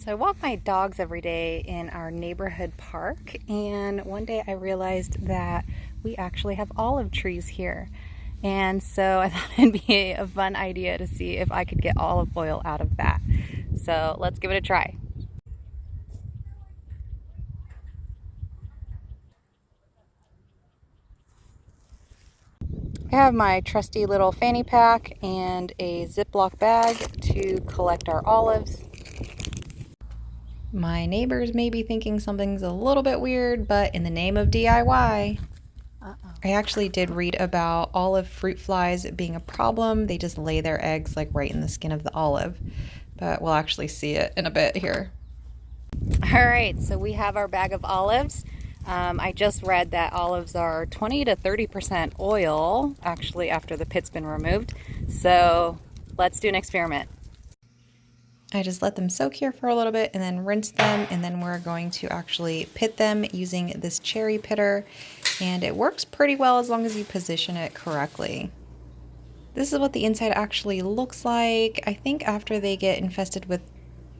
So I walk my dogs every day in our neighborhood park, and one day I realized that we actually have olive trees here. And so I thought it'd be a fun idea to see if I could get olive oil out of that. So let's give it a try. I have my trusty little fanny pack and a Ziploc bag to collect our olives. My neighbors may be thinking something's a little bit weird, but in the name of DIY, I actually did read about olive fruit flies being a problem. They just lay their eggs like right in the skin of the olive, but we'll actually see it in a bit here. All right, so we have our bag of olives. I just read that olives are 20 to 30% oil, actually, after the pit's been removed. So let's do an experiment. I just let them soak here for a little bit and then rinse them, and then we're going to actually pit them using this cherry pitter, and it works pretty well as long as you position it correctly. This is what the inside actually looks like. I think after they get infested with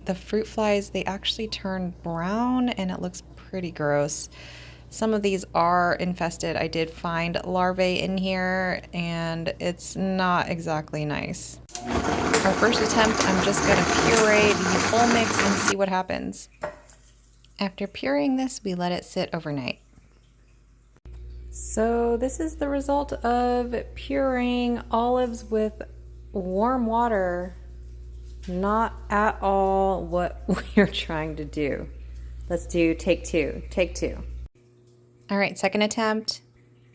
the fruit flies, they actually turn brown and it looks pretty gross. Some of these are infested. I did find larvae in here and it's not exactly nice. Our first attempt, I'm just going to puree the whole mix and see what happens. After pureeing this, we let it sit overnight. So this is the result of pureeing olives with warm water. Not at all what we're trying to do. Let's do take two. Take two. All right, second attempt.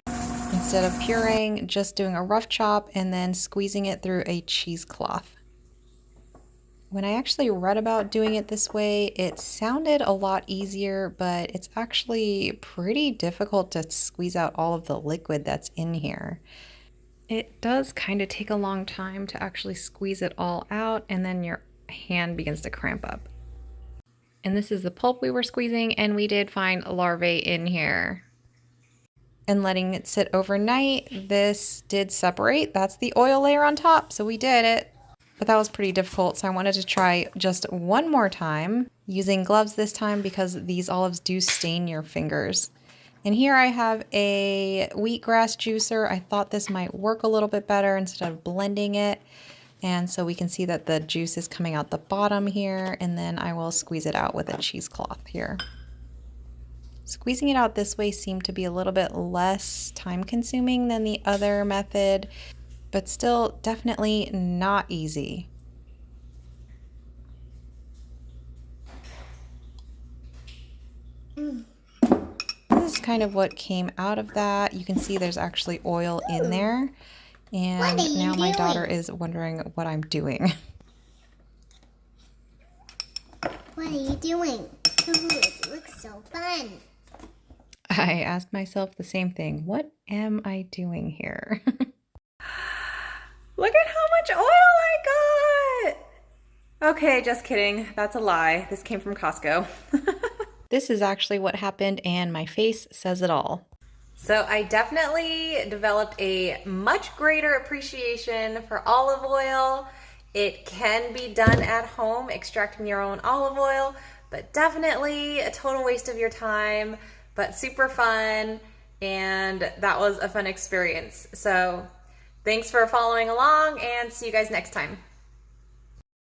Instead of pureeing, just doing a rough chop and then squeezing it through a cheesecloth. When I actually read about doing it this way, it sounded a lot easier, but it's actually pretty difficult to squeeze out all of the liquid that's in here. It does kind of take a long time to actually squeeze it all out, and then your hand begins to cramp up. And this is the pulp we were squeezing, and we did find larvae in here. And letting it sit overnight, this did separate. That's the oil layer on top, so we did it. But that was pretty difficult, so I wanted to try just one more time, using gloves this time because these olives do stain your fingers. And here I have a wheatgrass juicer. I thought this might work a little bit better instead of blending it. And so we can see that the juice is coming out the bottom here, and then I will squeeze it out with a cheesecloth here. Squeezing it out this way seemed to be a little bit less time consuming than the other method, but still definitely not easy. This is kind of what came out of that. You can see there's actually oil in there. And now my daughter is wondering what I'm doing. What are you doing? Ooh, it looks so fun. I asked myself the same thing. What am I doing here? Look at how much oil I got! Okay, just kidding. That's a lie. This came from Costco. This is actually what happened, and my face says it all. So I definitely developed a much greater appreciation for olive oil. It can be done at home, extracting your own olive oil, but definitely a total waste of your time, but super fun, and that was a fun experience. So thanks for following along, and see you guys next time.